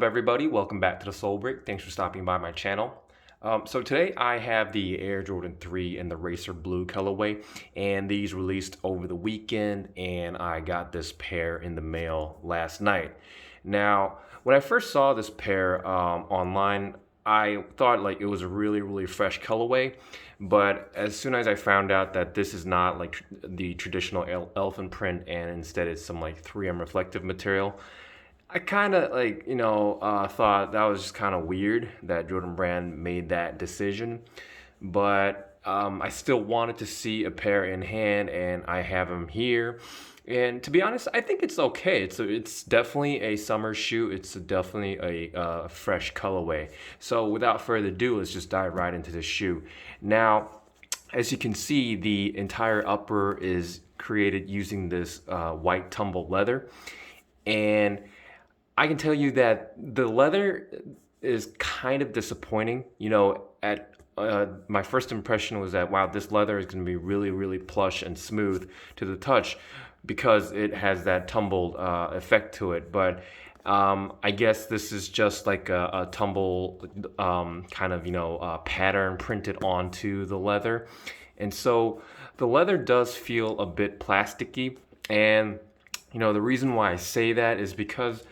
up, everybody? Welcome back to the Soul Break. Thanks for stopping by my channel. So today I have the Air Jordan 3 in the Racer Blue colorway, and these released over the weekend, and I got this pair in the mail last night. Now, when I first saw this pair online, I thought like it was a really fresh colorway, but as soon as I found out that this is not like the traditional elephant print and instead it's some like 3M reflective material, I kind of like, thought that was just kind of weird that Jordan Brand made that decision. But I still wanted to see a pair in hand, and I have them here. And to be honest, I think it's okay. It's definitely a summer shoe. It's definitely a fresh colorway. So without further ado, let's just dive right into the shoe. Now, as you can see, the entire upper is created using this white tumble leather. And I can tell you that the leather is kind of disappointing. At my first impression was that, wow, this leather is going to be really plush and smooth to the touch because it has that tumbled effect to it. But I guess this is just like a tumble pattern printed onto the leather. And so the leather does feel a bit plasticky. And, the reason why I say that is because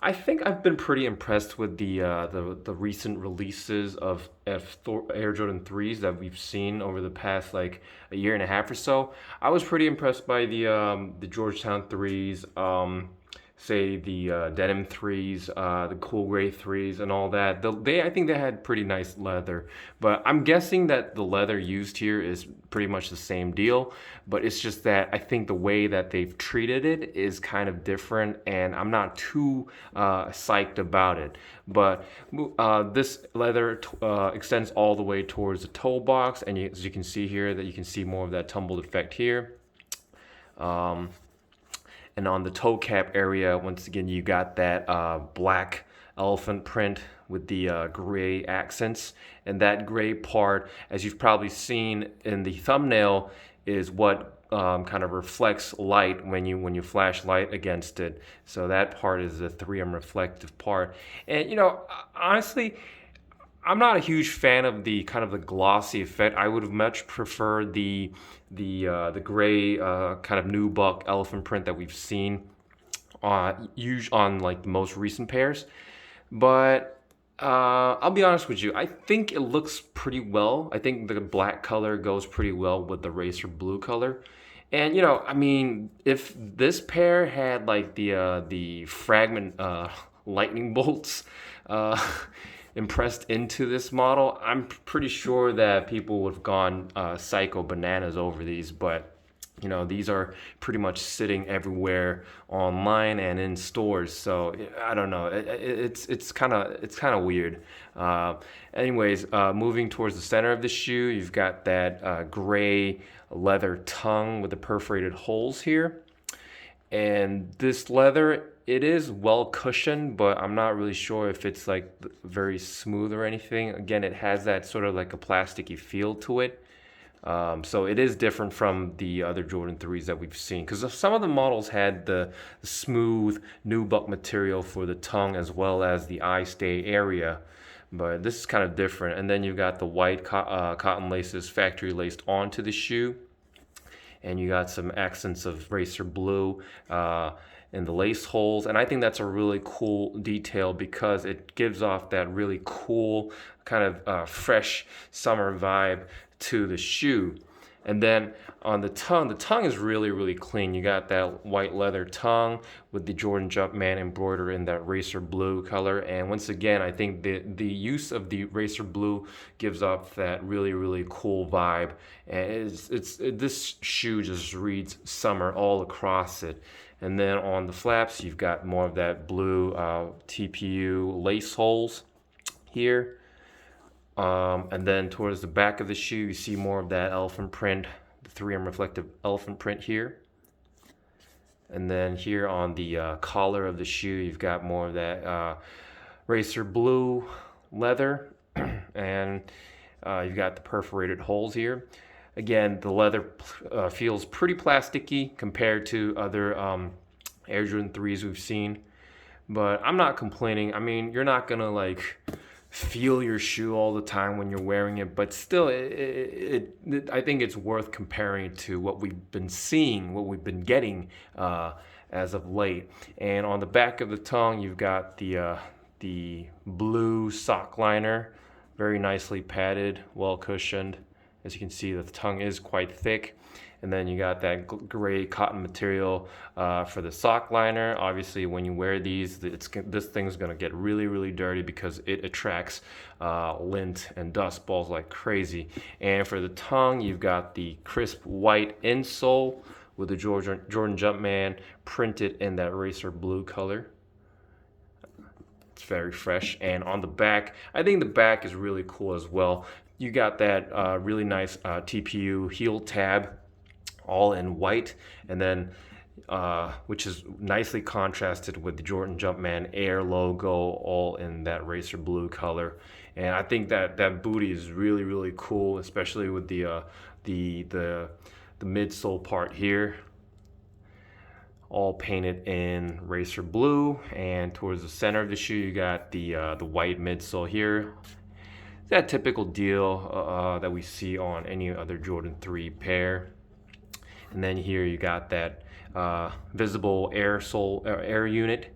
I think I've been pretty impressed with the recent releases of Air Jordan 3s that we've seen over the past like a year and a half or so. I was pretty impressed by the Georgetown 3s, say the denim 3s, the cool gray 3s and all that. I think they had pretty nice leather, but I'm guessing that the leather used here is pretty much the same deal, but it's just that I think the way that they've treated it is kind of different, and I'm not too psyched about it. But this leather extends all the way towards the toe box, and as you can see here, that you can see more of that tumbled effect here. And on the toe cap area, once again, you got that black elephant print with the gray accents. And that gray part, as you've probably seen in the thumbnail, is what kind of reflects light when you flash light against it. So that part is the 3M reflective part. And honestly, I'm not a huge fan of the kind of the glossy effect. I would have much preferred the gray kind of nubuck elephant print that we've seen on like the most recent pairs. But I'll be honest with you, I think it looks pretty well. I think the black color goes pretty well with the Racer Blue color. And if this pair had like the fragment lightning bolts impressed into this model, I'm pretty sure that people would have gone psycho bananas over these. But these are pretty much sitting everywhere online and in stores, so I don't know, it's kind of weird. Anyways, moving towards the center of the shoe, you've got that gray leather tongue with the perforated holes here. And this leather, it is well cushioned, but I'm not really sure if it's like very smooth or anything. Again, it has that sort of like a plasticky feel to it. So it is different from the other Jordan 3s that we've seen, because some of the models had the smooth nubuck material for the tongue as well as the eye stay area. But this is kind of different. And then you've got the white cotton laces factory laced onto the shoe. And you got some accents of Racer Blue in the lace holes. And I think that's a really cool detail because it gives off that really cool kind of fresh summer vibe to the shoe. And then on the tongue is really clean. You got that white leather tongue with the Jordan Jumpman embroidered in that Racer Blue color. And once again, I think the use of the Racer Blue gives off that really cool vibe. And this shoe just reads summer all across it. And then on the flaps, you've got more of that blue TPU lace holes here. And then towards the back of the shoe, you see more of that elephant print, the 3M reflective elephant print here. And then here on the collar of the shoe, you've got more of that Racer Blue leather. And you've got the perforated holes here. Again, the leather feels pretty plasticky compared to other Air Jordan 3s we've seen. but I'm not complaining. I mean, you're not gonna like feel your shoe all the time when you're wearing it, but still, I think it's worth comparing it to what we've been seeing, what we've been getting as of late. And on the back of the tongue, you've got the blue sock liner, very nicely padded, well cushioned. As you can see, the tongue is quite thick. And then you got that gray cotton material for the sock liner. Obviously, when you wear these, this thing's gonna get really, really dirty because it attracts lint and dust balls like crazy. And for the tongue, you've got the crisp white insole with the Jordan Jumpman printed in that racer blue color. It's very fresh. And on the back, I think the back is really cool as well. You got that really nice TPU heel tab, all in white, and then which is nicely contrasted with the Jordan Jumpman Air logo, all in that racer blue color. And I think that booty is really, really cool, especially with the midsole part here, all painted in racer blue. And towards the center of the shoe, you got the white midsole here. That typical deal that we see on any other Jordan 3 pair. And then here you got that visible air unit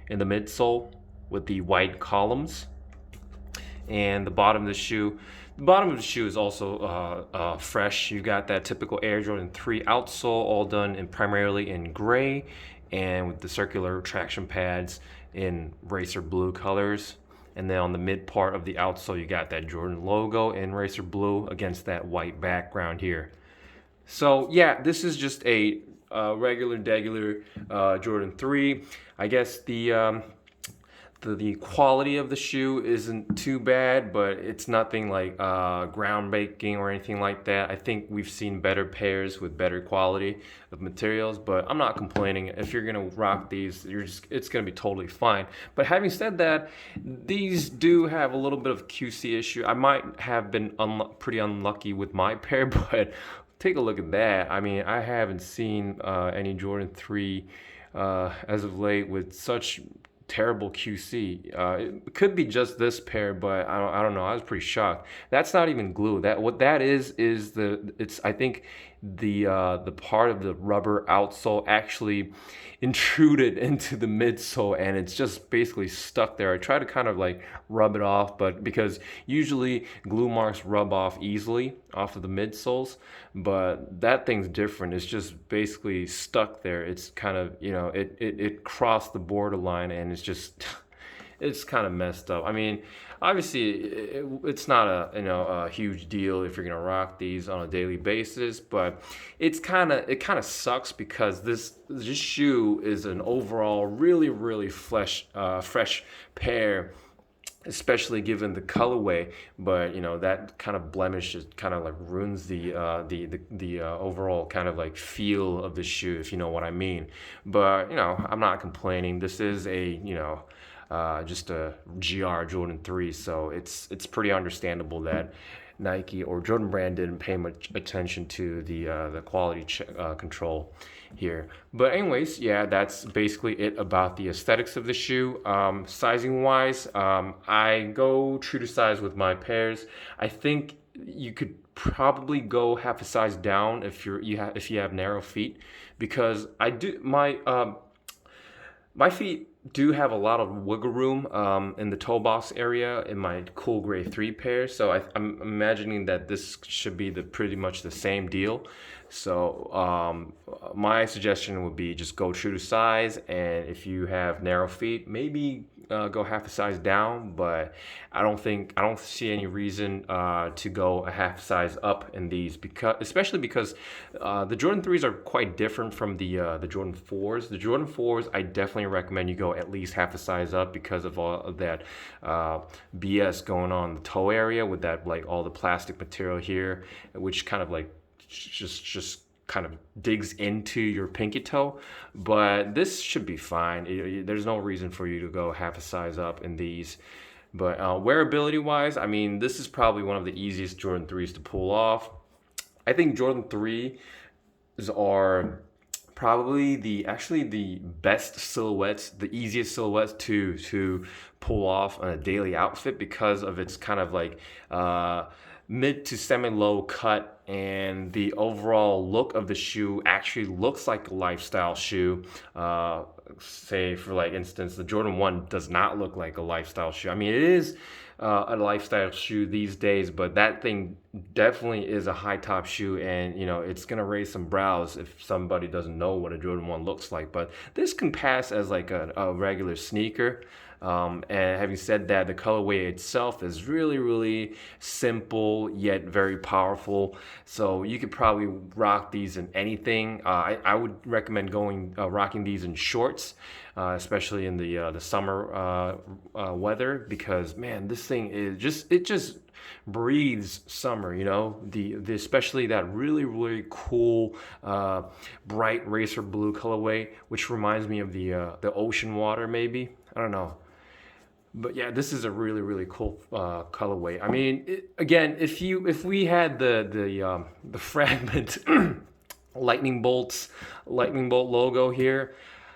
in the midsole with the white columns. And the bottom of the shoe, is also fresh. You got that typical Air Jordan 3 outsole, all done primarily in gray, and with the circular traction pads in racer blue colors. And then on the mid part of the outsole, you got that Jordan logo in racer blue against that white background here. So yeah, this is just a regular Jordan 3. I guess the quality of the shoe isn't too bad, but it's nothing like groundbreaking or anything like that. I think we've seen better pairs with better quality of materials, but I'm not complaining. If you're gonna rock these, it's gonna be totally fine. But having said that, these do have a little bit of QC issue. I might have been pretty unlucky with my pair, but take a look at that. I mean, I haven't seen any Jordan 3 as of late with such terrible QC. It could be just this pair, but I don't know. I was pretty shocked. That's not even glue. What that is I think the part of the rubber outsole actually intruded into the midsole, and it's just basically stuck there. I try to kind of like rub it off, but because usually glue marks rub off easily off of the midsoles, but that thing's different. It's just basically stuck there. It's kind of, it crossed the borderline, and it's kind of messed up. I mean, obviously, it's not a huge deal if you're gonna rock these on a daily basis, but it kind of sucks because this shoe is an overall really, really fresh pair, especially given the colorway. But that kind of blemish just kind of like ruins the overall kind of like feel of the shoe, if you know what I mean. But I'm not complaining. This is just a GR Jordan 3, so it's pretty understandable that Nike or Jordan Brand didn't pay much attention to the quality control here. But anyways, yeah, that's basically it about the aesthetics of the shoe. Sizing wise, I go true to size with my pairs. I think you could probably go half a size down if you have narrow feet, because I do my feet do have a lot of wiggle room in the toe box area in my cool gray 3 pair, so I'm imagining that this should be pretty much the same deal. So my suggestion would be just go true to size, and if you have narrow feet, maybe go half a size down. But I don't see any reason to go a half size up in these, especially because the Jordan 3s are quite different from the Jordan 4s. The Jordan 4s, I definitely recommend you go at least half a size up because of all of that BS going on in the toe area with that, like, all the plastic material here, which kind of like just kind of digs into your pinky toe. But this should be fine. There's no reason for you to go half a size up in these. But wearability wise, I mean, this is probably one of the easiest Jordan 3s to pull off. I think Jordan 3s are probably actually the best silhouettes, the easiest silhouettes to pull off on a daily outfit because of its kind of like mid to semi-low cut, and the overall look of the shoe actually looks like a lifestyle shoe. Say for like instance, the Jordan 1 does not look like a lifestyle shoe. I mean, it is a lifestyle shoe these days, but that thing definitely is a high top shoe, and you know it's gonna raise some brows if somebody doesn't know what a Jordan 1 looks like. But this can pass as like a regular sneaker. And having said that, the colorway itself is really simple yet very powerful. So you could probably rock these in anything. I would recommend rocking these in shorts, especially in the summer weather, because man, this thing is just breathes summer. You know, the especially that really cool bright racer blue colorway, which reminds me of the ocean water maybe. I don't know. But yeah, this is a really cool colorway. I mean, again, if we had the fragment lightning bolt logo here,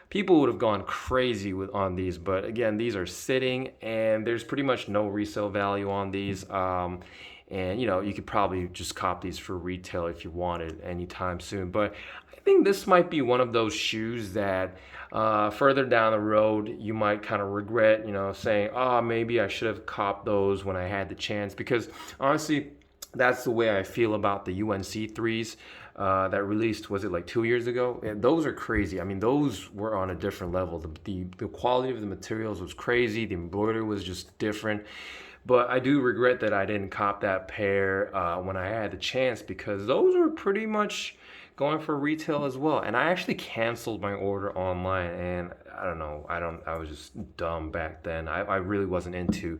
people would have gone crazy on these. But again, these are sitting, and there's pretty much no resale value on these. And you know, you could probably just cop these for retail if you wanted anytime soon. But I think this might be one of those shoes that further down the road you might kind of regret, you know, saying, oh, maybe I should have copped those when I had the chance. Because honestly, that's the way I feel about the UNC 3s that released, was it like 2 years ago? And those are crazy. I mean, those were on a different level. The quality of the materials was crazy. The embroidery was just different. But I do regret that I didn't cop that pair when I had the chance, because those were pretty much going for retail as well. And I actually canceled my order online, and I don't know, I was just dumb back then. I really wasn't into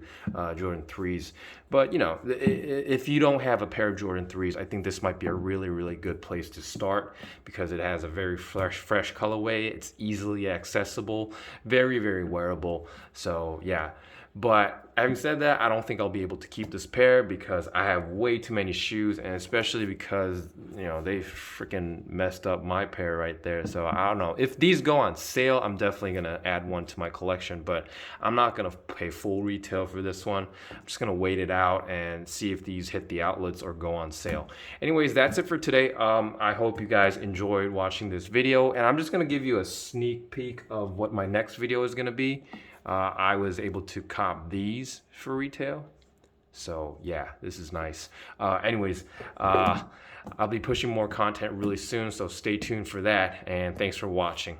Jordan 3s. But you know, if you don't have a pair of Jordan 3s, I think this might be a really good place to start, because it has a very fresh colorway. It's easily accessible, very wearable. So yeah. But having said that, I don't think I'll be able to keep this pair because I have way too many shoes, and especially because, you know, they freaking messed up my pair right there. So I don't know. If these go on sale, I'm definitely going to add one to my collection, but I'm not going to pay full retail for this one. I'm just going to wait it out and see if these hit the outlets or go on sale. Anyways, that's it for today. I hope you guys enjoyed watching this video, and I'm just going to give you a sneak peek of what my next video is going to be. I was able to cop these for retail. So yeah, this is nice. Anyways, I'll be pushing more content really soon, so stay tuned for that, and thanks for watching.